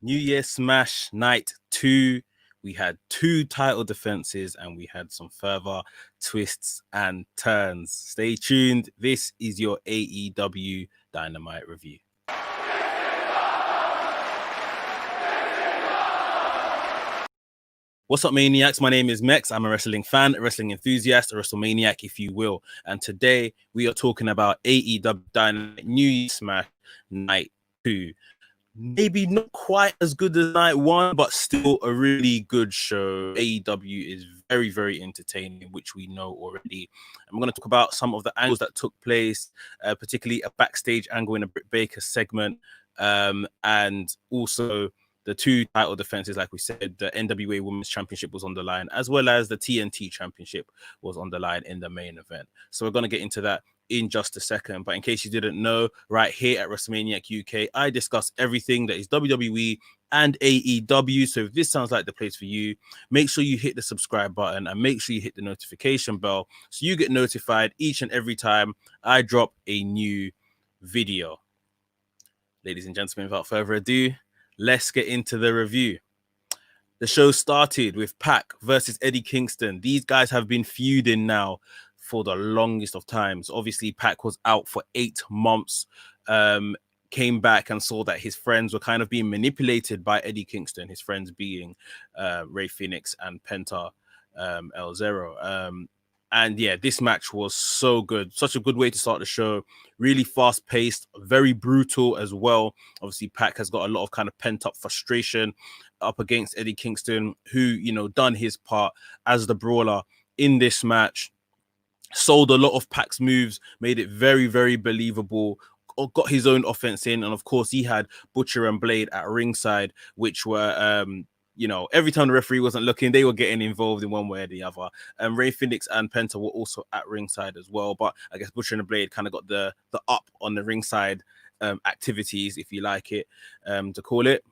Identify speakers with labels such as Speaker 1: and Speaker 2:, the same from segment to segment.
Speaker 1: New Year Smash Night 2. We had 2 title defenses and we had some further twists and turns. Stay tuned. This is your AEW Dynamite review. What's up, Maniacs? My name is Mex. I'm a wrestling fan, a wrestling enthusiast, a WrestleManiac, if you will. And today we are talking about AEW Dynamite New Year Smash Night 2. Maybe not quite as good as Night 1, but still a really good show. AEW is very, very entertaining, which we know already. I'm going to talk about some of the angles that took place, particularly a backstage angle in a Britt Baker segment, and also the 2 title defenses. Like we said, the NWA Women's Championship was on the line, as well as the TNT Championship was on the line in the main event. So we're going to get into that in just a second. But in case you didn't know, right here at WrestleManiac UK, I discuss everything that is WWE and AEW. So if this sounds like the place for you, make sure you hit the subscribe button and make sure you hit the notification bell so you get notified each and every time I drop a new video. Ladies and gentlemen, without further ado, let's get into the review. The show started with Pac versus Eddie Kingston. These guys have been feuding now for the longest of times. Obviously, Pac was out for 8 months, came back and saw that his friends were kind of being manipulated by Eddie Kingston, his friends being Rey Fénix and Penta El Zero. And yeah, this match was so good. Such a good way to start the show. Really fast-paced, very brutal as well. Obviously, Pac has got a lot of kind of pent-up frustration up against Eddie Kingston, who, you know, done his part as the brawler in this match. Sold a lot of Pac's moves, made it very, very believable, got his own offense in. And of course, he had Butcher and Blade at ringside, which were, you know, every time the referee wasn't looking, they were getting involved in one way or the other. And Rey Fénix and Penta were also at ringside as well. But I guess Butcher and Blade kind of got the up on the ringside activities, if you like it, to call it.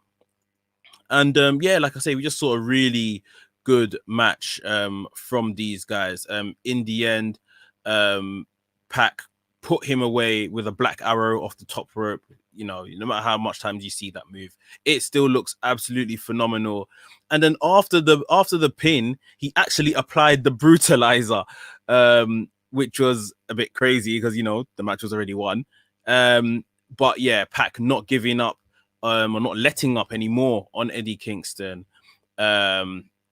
Speaker 1: And yeah, like I say, we just saw a really good match from these guys. In the end, Pac put him away with a black arrow off the top rope. You know, no matter how much times you see that move, it still looks absolutely phenomenal. And then after the pin, he actually applied the brutalizer, which was a bit crazy because, you know, the match was already won. But yeah, Pac not giving up or not letting up anymore on Eddie Kingston.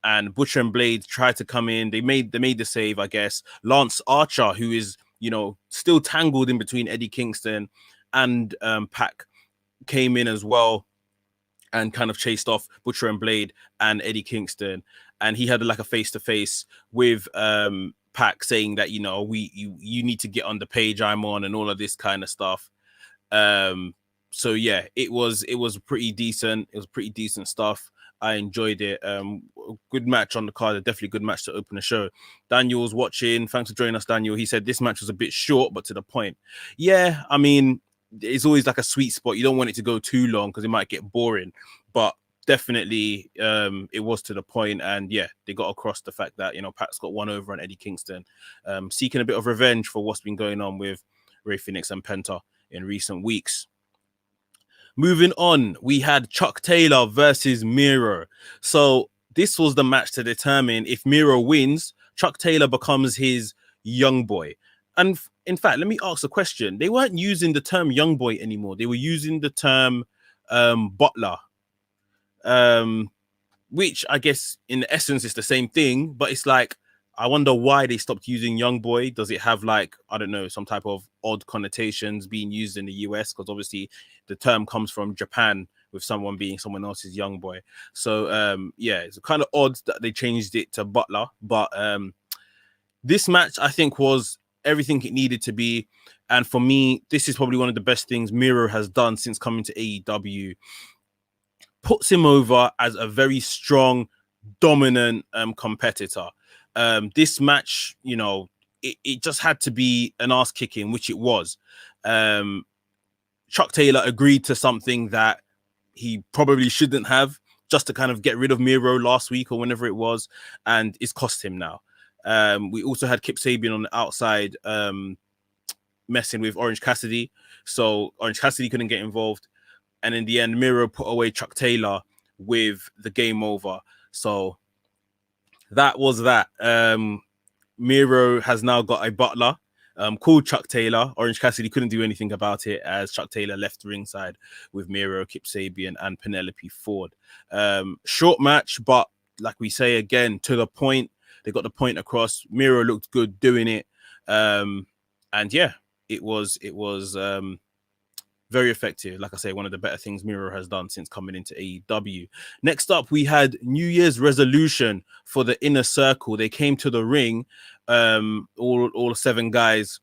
Speaker 1: And Butcher and Blade tried to come in. They made the save, I guess. Lance Archer, who is, you know, still tangled in between Eddie Kingston and Pac, came in as well and kind of chased off Butcher and Blade and Eddie Kingston. And he had like a face-to-face with Pac, saying that, you know, you need to get on the page I'm on and all of this kind of stuff. So yeah, it was pretty decent. It was pretty decent stuff. I enjoyed it. Good match on the card. Definitely good match to open the show. Daniel's watching. Thanks for joining us, Daniel. He said this match was a bit short, but to the point. Yeah, I mean, it's always like a sweet spot. You don't want it to go too long because it might get boring. But definitely, it was to the point. And yeah, they got across the fact that, you know, Pac's got one over on Eddie Kingston, seeking a bit of revenge for what's been going on with Rey Fénix and Penta in recent weeks. Moving on, we had Chuck Taylor versus Miro. So this was the match to determine if Miro wins, Chuck Taylor becomes his young boy. And in fact, let me ask a question. They weren't using the term young boy anymore. They were using the term butler, which I guess in essence is the same thing, but it's like, I wonder why they stopped using young boy. Does it have like, I don't know, some type of odd connotations being used in the US? Because obviously the term comes from Japan with someone being someone else's young boy. So yeah, it's kind of odd that they changed it to butler. But this match, I think, was everything it needed to be. And for me, this is probably one of the best things Miro has done since coming to AEW. Puts him over as a very strong, dominant competitor. This match, you know, it just had to be an ass kicking, which it was. Chuck Taylor agreed to something that he probably shouldn't have, just to kind of get rid of Miro last week or whenever it was, and it's cost him now. We also had Kip Sabian on the outside messing with Orange Cassidy, so Orange Cassidy couldn't get involved. And in the end, Miro put away Chuck Taylor with the game over. So that was that. Miro has now got a butler called Chuck Taylor. Orange Cassidy couldn't do anything about it as Chuck Taylor left ringside with Miro, Kip Sabian, and Penelope Ford. Short match, but like we say again, to the point. They got the point across. Miro looked good doing it. And yeah, it was very effective. Like I say, one of the better things Miro has done since coming into AEW. Next up, we had New Year's resolution for the Inner Circle. They came to the ring, all 7 guys,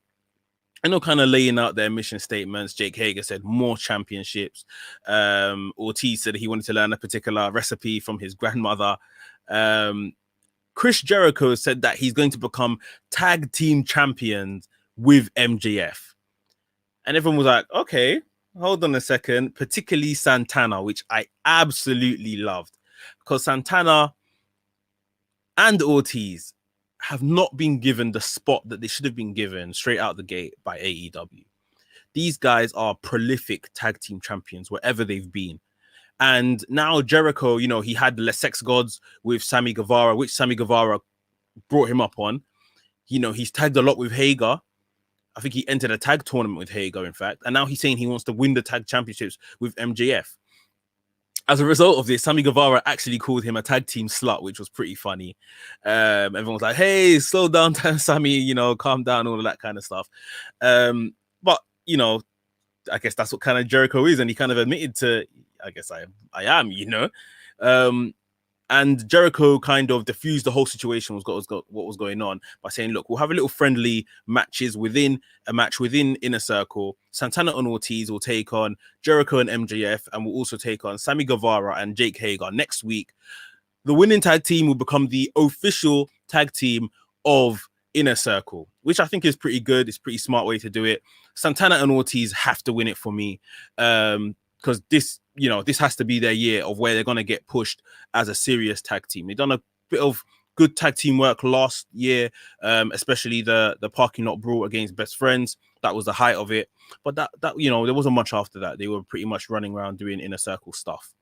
Speaker 1: and they're kind of laying out their mission statements. Jake Hager said more championships. Ortiz said he wanted to learn a particular recipe from his grandmother. Chris Jericho said that he's going to become tag team champions with MJF. And everyone was like, okay, hold on a second, particularly Santana, which I absolutely loved, because Santana and Ortiz have not been given the spot that they should have been given straight out the gate by AEW. These guys are prolific tag team champions wherever they've been. And now Jericho, you know, he had the Sex Gods with Sammy Guevara, which Sammy Guevara brought him up on. You know, he's tagged a lot with Hager. I think he entered a tag tournament with Hager, in fact. And now he's saying he wants to win the tag championships with MJF. As a result of this, Sammy Guevara actually called him a tag team slut, which was pretty funny. Everyone was like, hey, slow down, Sammy, you know, calm down, all of that kind of stuff. But, you know, I guess that's what kind of Jericho is. And he kind of admitted to, I guess I am, you know. And Jericho kind of diffused the whole situation, what was going on, by saying, look, we'll have a little friendly matches within Inner Circle. Santana and Ortiz will take on Jericho and MJF, and we'll also take on Sammy Guevara and Jake Hager next week. The winning tag team will become the official tag team of Inner Circle, which I think is pretty good. It's a pretty smart way to do it. Santana and Ortiz have to win it for me, because this has to be their year of where they're going to get pushed as a serious tag team. They've done a bit of good tag team work last year, especially the parking lot brawl against Best Friends. That was the height of it. But that you know, there wasn't much after that. They were pretty much running around doing Inner Circle stuff.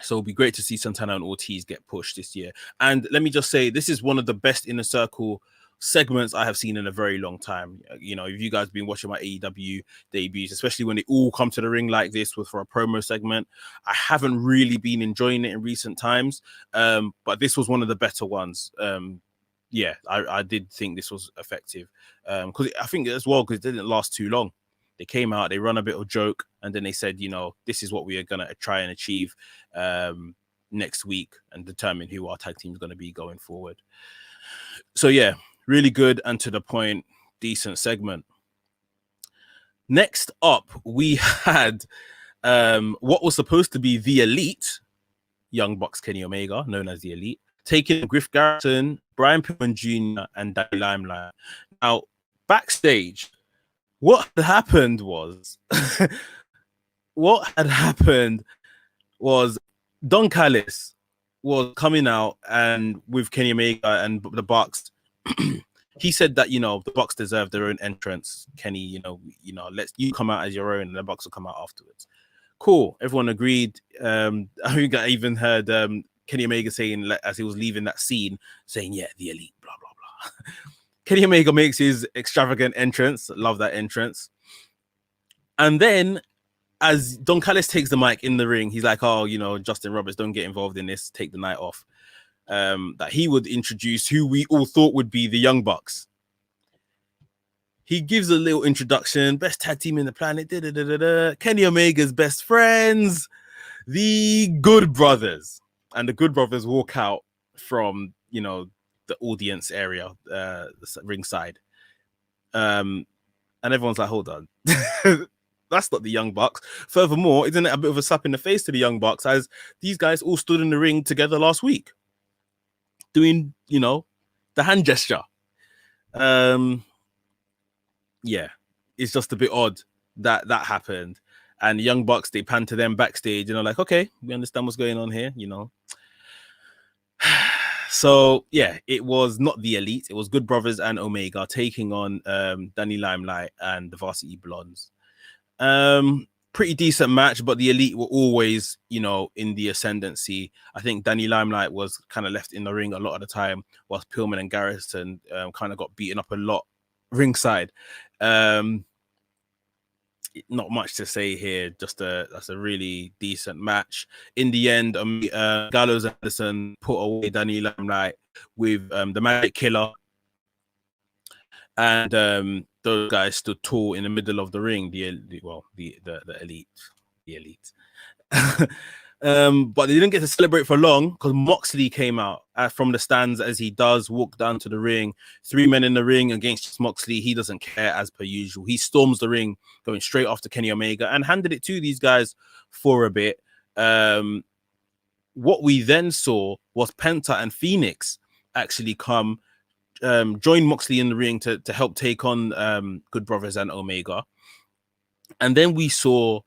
Speaker 1: So it'll be great to see Santana and Ortiz get pushed this year. And let me just say, this is one of the best Inner Circle segments I have seen in a very long time. You know, if you guys have been watching my AEW debuts, especially when they all come to the ring like this for a promo segment, I haven't really been enjoying it in recent times. But this was one of the better ones. Yeah, I did think this was effective. Because I think as well, because it didn't last too long. They came out, they run a bit of joke, and then they said, you know, this is what we are going to try and achieve next week and determine who our tag team is going to be going forward. So yeah, really good and to the point, decent segment. Next up, we had what was supposed to be the Elite, Young Bucks, Kenny Omega, known as the Elite, taking Griff Garrison, Brian Pillman Jr., and Danny Limelight. Now, backstage, what had happened was Don Callis was coming out and with Kenny Omega and the Bucks. He said that, you know, the Bucks deserve their own entrance. Kenny, you know, let's you come out as your own, and the Bucks will come out afterwards. Cool. Everyone agreed. I think I even heard Kenny Omega saying, as he was leaving that scene, saying, "Yeah, the Elite." Blah blah blah. Kenny Omega makes his extravagant entrance. Love that entrance. And then, as Don Callis takes the mic in the ring, he's like, "Oh, you know, Justin Roberts, don't get involved in this. Take the night off." That he would introduce who we all thought would be the Young Bucks. He gives a little introduction, best tag team in the planet, Kenny Omega's best friends, the Good Brothers. And the Good Brothers walk out from, you know, the audience area, the ringside. And everyone's like, hold on. That's not the Young Bucks. Furthermore, isn't it a bit of a slap in the face to the Young Bucks, as these guys all stood in the ring together last week doing, you know, the hand gesture. Yeah, it's just a bit odd that happened. And the Young Bucks, they pan to them backstage, you know, like, okay, we understand what's going on here, you know. So, yeah, it was not the Elite. It was Good Brothers and Omega taking on Danny Limelight and the Varsity Blondes. pretty decent match, but the Elite were always, in the ascendancy. I think Danny Limelight was kind of left in the ring a lot of the time, whilst Pillman and Garrison kind of got beaten up a lot ringside. Not much to say here. That's a really decent match. In the end, Gallows and Anderson put away Danny Limelight with the Magic Killer, and those guys stood tall in the middle of the ring. The Elite, the Elite. But they didn't get to celebrate for long because Moxley came out from the stands, as he does, walk down to the ring. 3 men in the ring against Moxley. He doesn't care, as per usual. He storms the ring, going straight after Kenny Omega, and handed it to these guys for a bit. What we then saw was Penta and Phoenix actually come, join Moxley in the ring to help take on Good Brothers and Omega. And then we saw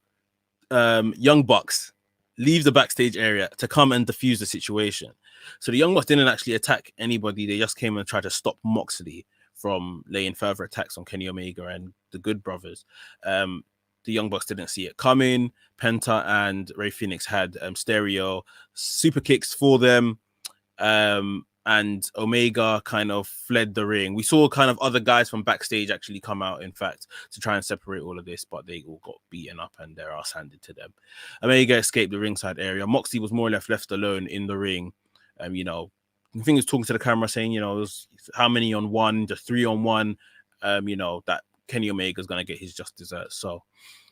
Speaker 1: Young Bucks leave the backstage area to come and defuse the situation. So the Young Bucks didn't actually attack anybody. They just came and tried to stop Moxley from laying further attacks on Kenny Omega and the Good Brothers. The Young Bucks didn't see it coming. Penta and Rey Fenix had stereo super kicks for them. And Omega kind of fled the ring. We saw kind of other guys from backstage actually come out, in fact, to try and separate all of this, but they all got beaten up and their ass handed to them. Omega escaped the ringside area. Moxley was more or less left alone in the ring. I think he was talking to the camera saying, it was how many on one, just 3 on 1, that Kenny Omega is going to get his just desserts. So,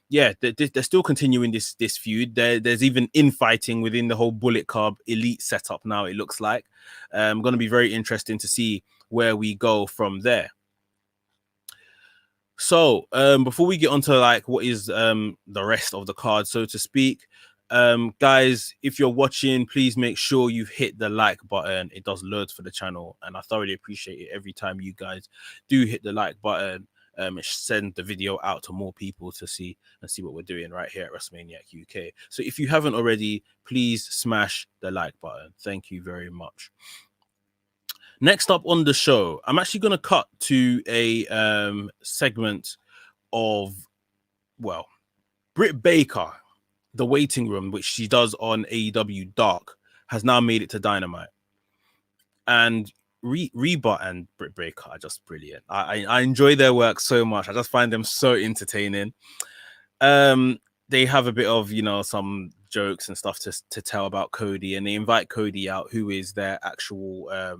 Speaker 1: yeah, they're still continuing this feud. There's even infighting within the whole Bullet Club Elite setup now, it looks like. Going to be very interesting to see where we go from there. So, before we get onto what is the rest of the card, so to speak, guys, if you're watching, please make sure you've hit the like button. It does loads for the channel, and I thoroughly appreciate it every time you guys do hit the like button. Send the video out to more people to see what we're doing right here at WrestleManiac UK. So if you haven't already, please smash the like button. Thank you very much. Next up on the show, I'm actually going to cut to a segment of, Britt Baker, the waiting room, which she does on AEW Dark, has now made it to Dynamite. And Reba and Britt Baker are just brilliant. I enjoy their work so much. I just find them so entertaining. They have a bit of, some jokes and stuff to tell about Cody, and they invite Cody out, who is their actual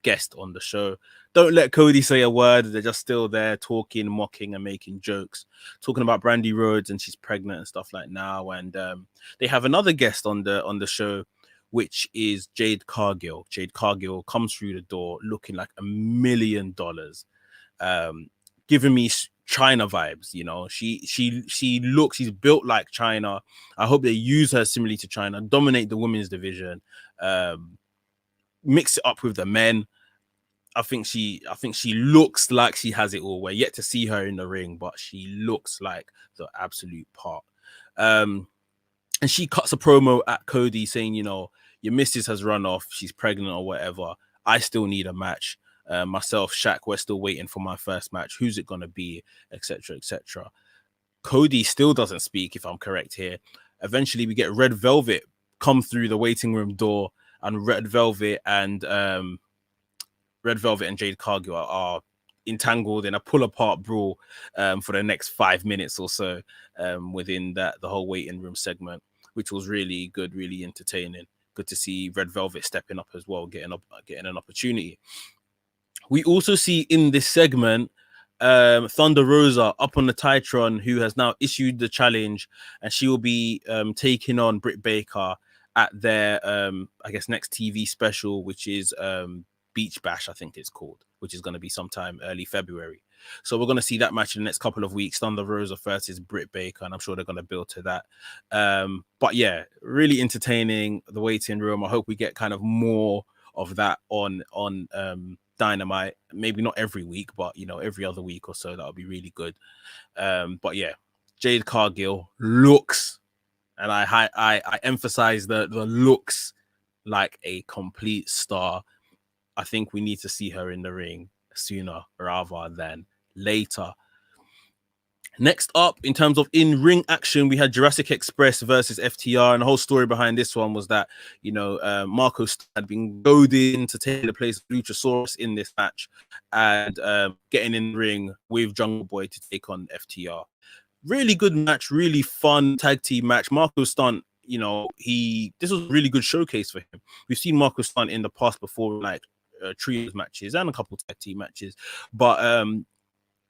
Speaker 1: guest on the show. Don't let Cody say a word. They're just still there talking, mocking, and making jokes, talking about Brandi Rhodes and she's pregnant and stuff like now. And they have another guest on the show, which is Jade Cargill. Jade Cargill comes through the door looking like $1 million, giving me China vibes. She's built like China. I hope they use her similarly to China, dominate the women's division, mix it up with the men. I think she looks like she has it all. We're yet to see her in the ring, but she looks like the absolute part. And she cuts a promo at Cody saying, your missus has run off, she's pregnant or whatever. I still need a match. Myself, Shaq, we're still waiting for my first match. Who's it going to be, etc., etc. Cody still doesn't speak, if I'm correct here. Eventually, we get Red Velvet come through the waiting room door, and Red Velvet and Jade Cargill are entangled in a pull-apart brawl for the next 5 minutes or so within the whole waiting room segment, which was really good, really entertaining. Good to see Red Velvet stepping up as well, getting an opportunity. We also see in this segment Thunder Rosa up on the Titron, who has now issued the challenge, and she will be taking on Britt Baker at their next TV special, which is Beach Bash, I think it's called, which is going to be sometime early February. So we're going to see that match in the next couple of weeks. Thunder Rosa versus Britt Baker, and I'm sure they're going to build to that. But yeah, really entertaining, the waiting room. I hope we get kind of more of that on Dynamite. Maybe not every week, but every other week or so. That would be really good. But yeah, Jade Cargill looks, and I emphasize the looks, like a complete star. I think we need to see her in the ring sooner rather than later. Next up, in terms of in-ring action, we had Jurassic Express versus FTR, and the whole story behind this one was that, Marco had been goaded into taking the place of Luchasaurus in this match and getting in the ring with Jungle Boy to take on FTR. Really good match, really fun tag team match. Marco Stunt, this was a really good showcase for him. We've seen Marco Stunt in the past before, like trios matches and a couple tag team matches, but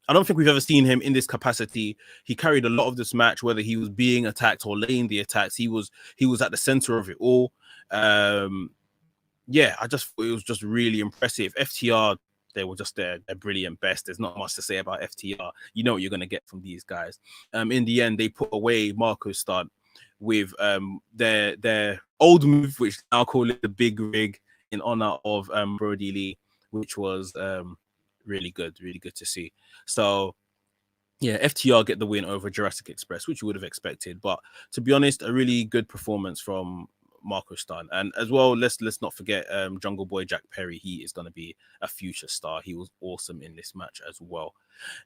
Speaker 1: I don't think we've ever seen him in this capacity. He carried a lot of this match, whether he was being attacked or laying the attacks. He was at the center of it all. I just thought it was just really impressive. FTR, they were just their brilliant best. There's not much to say about FTR. You know what you're going to get from these guys. In the end, they put away Marco Stunt with their old move, which now call it the Big Rig, in honor of Brody Lee, which was really good to see. So yeah, FTR get the win over Jurassic Express, which you would have expected. But to be honest, a really good performance from Marco Stunt. And as well, let's not forget Jungle Boy Jack Perry. He is going to be a future star. He was awesome in this match as well.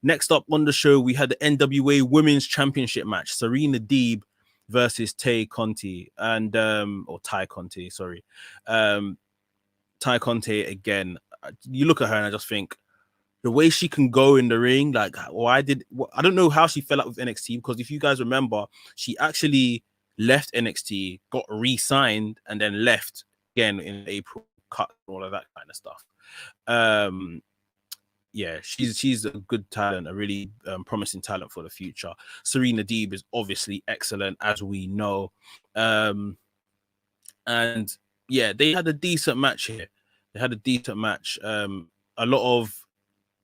Speaker 1: Next up on the show, we had the NWA Women's Championship match. Serena Deeb versus Tay Conti and Ty Conti, sorry. Ty Conti again. You look at her and I just think, the way she can go in the ring, like I don't know how she fell out with NXT, because if you guys remember, she actually left NXT, got re-signed, and then left again in April, cut all of that kind of stuff. She's a good talent, a really promising talent for the future. Serena Deeb is obviously excellent, as we know. And yeah, they had a decent match here. A lot of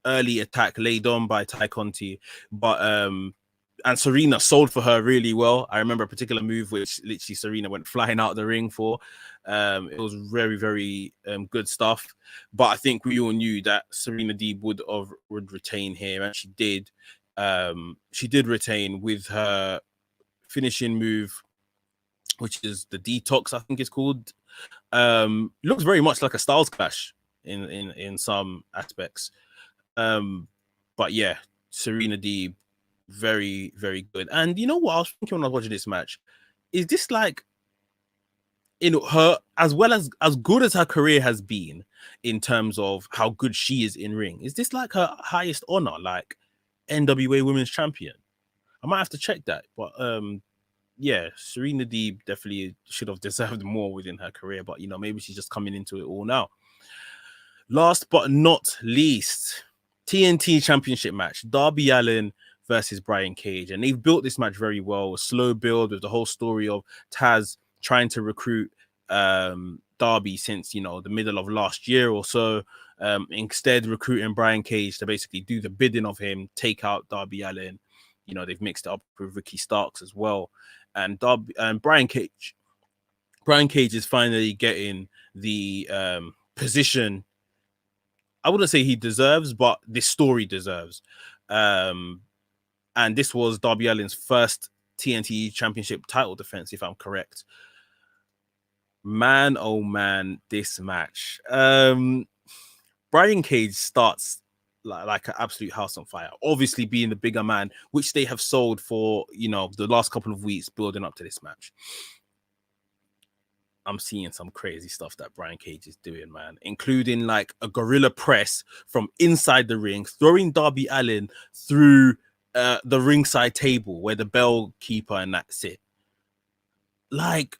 Speaker 1: early attack laid on by Ty Conti, but and Serena sold for her really well. I remember a particular move which literally Serena went flying out the ring for. It was very, very good stuff. But I think we all knew that Serena Deeb would retain here, and she did. She did retain with her finishing move, which is the Detox, I think it's called. Looks very much like a Styles Clash in some aspects. But yeah, Serena Deeb, very, very good. And you know what I was thinking when I was watching this match? Is this like, her, as well as good as her career has been in terms of how good she is in ring, is this like her highest honor, like NWA Women's Champion? I might have to check that, but yeah, Serena Deeb definitely should have deserved more within her career, but maybe she's just coming into it all now. Last but not least, TNT Championship match, Darby Allin versus Brian Cage. And they've built this match very well, a slow build with the whole story of Taz trying to recruit Darby since, the middle of last year or so. Instead, recruiting Brian Cage to basically do the bidding of him, take out Darby Allin. They've mixed it up with Ricky Starks as well. And Brian Cage is finally getting the position I wouldn't say he deserves, but this story deserves. And this was Darby Allin's first TNT Championship title defense, if I'm correct. Man, oh man, this match. Brian Cage starts like an absolute house on fire. Obviously being the bigger man, which they have sold for, the last couple of weeks building up to this match. I'm seeing some crazy stuff that Brian Cage is doing, man, including like a gorilla press from inside the ring, throwing Darby Allin through the ringside table where the bell keeper and that's it. Like,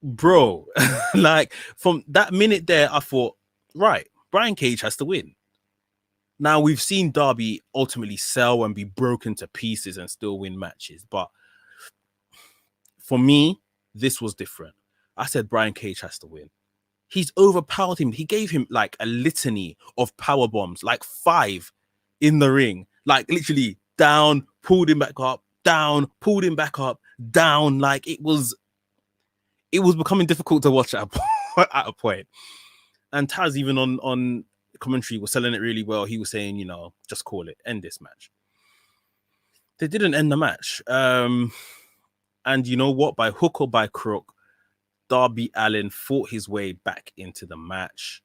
Speaker 1: bro, like from that minute there, I thought, right, Brian Cage has to win. Now we've seen Darby ultimately sell and be broken to pieces and still win matches, but for me, this was different. I said Brian Cage has to win. He's overpowered him. He gave him like a litany of power bombs, like 5 in the ring, like literally down, pulled him back up, down, pulled him back up, down. Like it was becoming difficult to watch at a point. And Taz, even on commentary, was selling it really well. He was saying, just call it, end this match. They didn't end the match. And you know what? By hook or by crook, Darby Allin fought his way back into the match.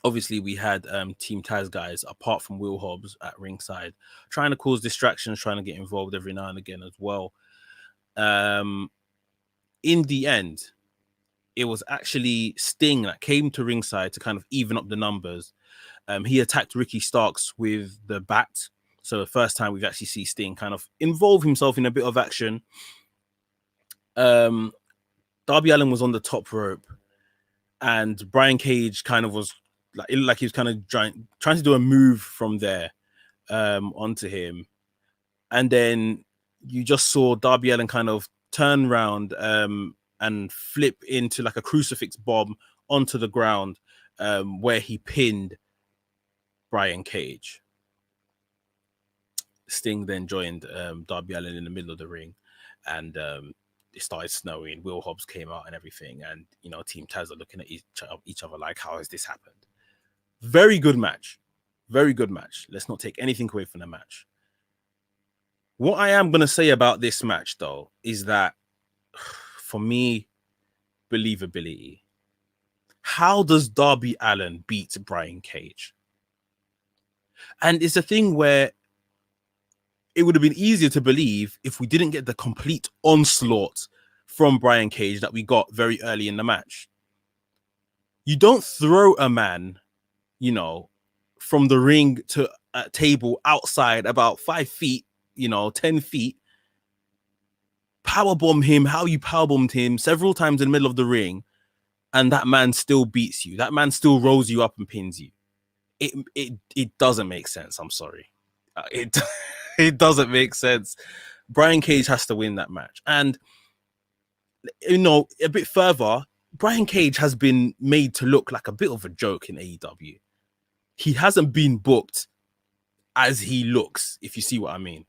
Speaker 1: obviously we had Team Taz guys apart from Will Hobbs at ringside trying to cause distractions, trying to get involved every now and again as well. In the end, it was actually Sting that came to ringside to kind of even up the numbers. He attacked Ricky Starks with the bat. So the first time we've actually seen Sting kind of involve himself in a bit of action. Darby Allin was on the top rope, and Brian Cage kind of was like he was kind of trying to do a move from there onto him. And then you just saw Darby Allin kind of turn around and flip into like a crucifix bomb onto the ground where he pinned Brian Cage. Sting then joined Darby Allin in the middle of the ring, and it started snowing. Will Hobbs came out and everything, and you know, Team Taz are looking at each other like, how has this happened? Very good match. Very good match. Let's not take anything away from the match. What I am going to say about this match, though, is that for me, believability. How does Darby Allin beat Brian Cage? And it's a thing where it would have been easier to believe if we didn't get the complete onslaught from Brian Cage that we got very early in the match. You don't throw a man, you know, from the ring to a table outside about 5 feet, 10 feet, powerbomb him, how you powerbombed him several times in the middle of the ring, and that man still beats you. That man still rolls you up and pins you. It doesn't make sense. I'm sorry. It doesn't make sense. Brian Cage has to win that match. And, a bit further, Brian Cage has been made to look like a bit of a joke in AEW. He hasn't been booked as he looks, if you see what I mean.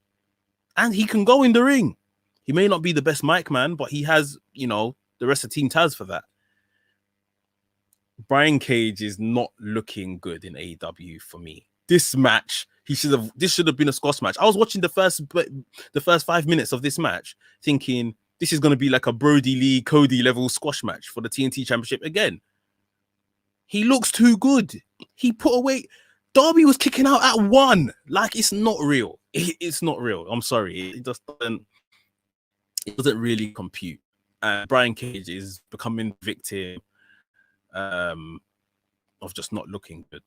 Speaker 1: And he can go in the ring. He may not be the best mic man, but he has, the rest of Team Taz for that. Brian Cage is not looking good in AEW for me. This match, this should have been a squash match. I was watching the first 5 minutes of this match, thinking this is going to be like a Brody Lee, Cody level squash match for the TNT Championship again. He looks too good. He put away. Darby was kicking out at 1. Like, it's not real. It's not real. I'm sorry. It doesn't really compute. Brian Cage is becoming victim of just not looking good.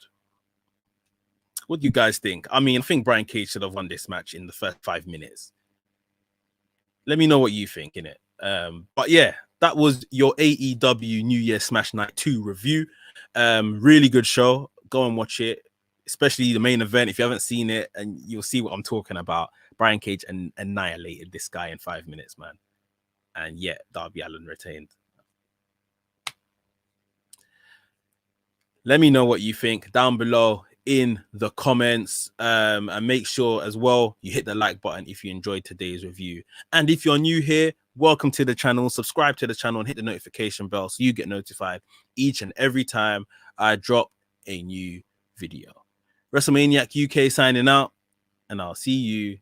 Speaker 1: What do you guys think? I mean, I think Brian Cage should have won this match in the first 5 minutes. Let me know what you think, innit? But yeah, that was your AEW New Year Smash Night 2 review. Really good show. Go and watch it, especially the main event. If you haven't seen it, and you'll see what I'm talking about. Brian Cage annihilated this guy in 5 minutes, man. And yeah, Darby Allin retained. Let me know what you think down below in the comments, and make sure as well you hit the like button if you enjoyed today's review. And if you're new here, welcome to the channel. Subscribe to the channel and hit the notification bell so you get notified each and every time I drop a new video. WrestleManiac UK signing out, and I'll see you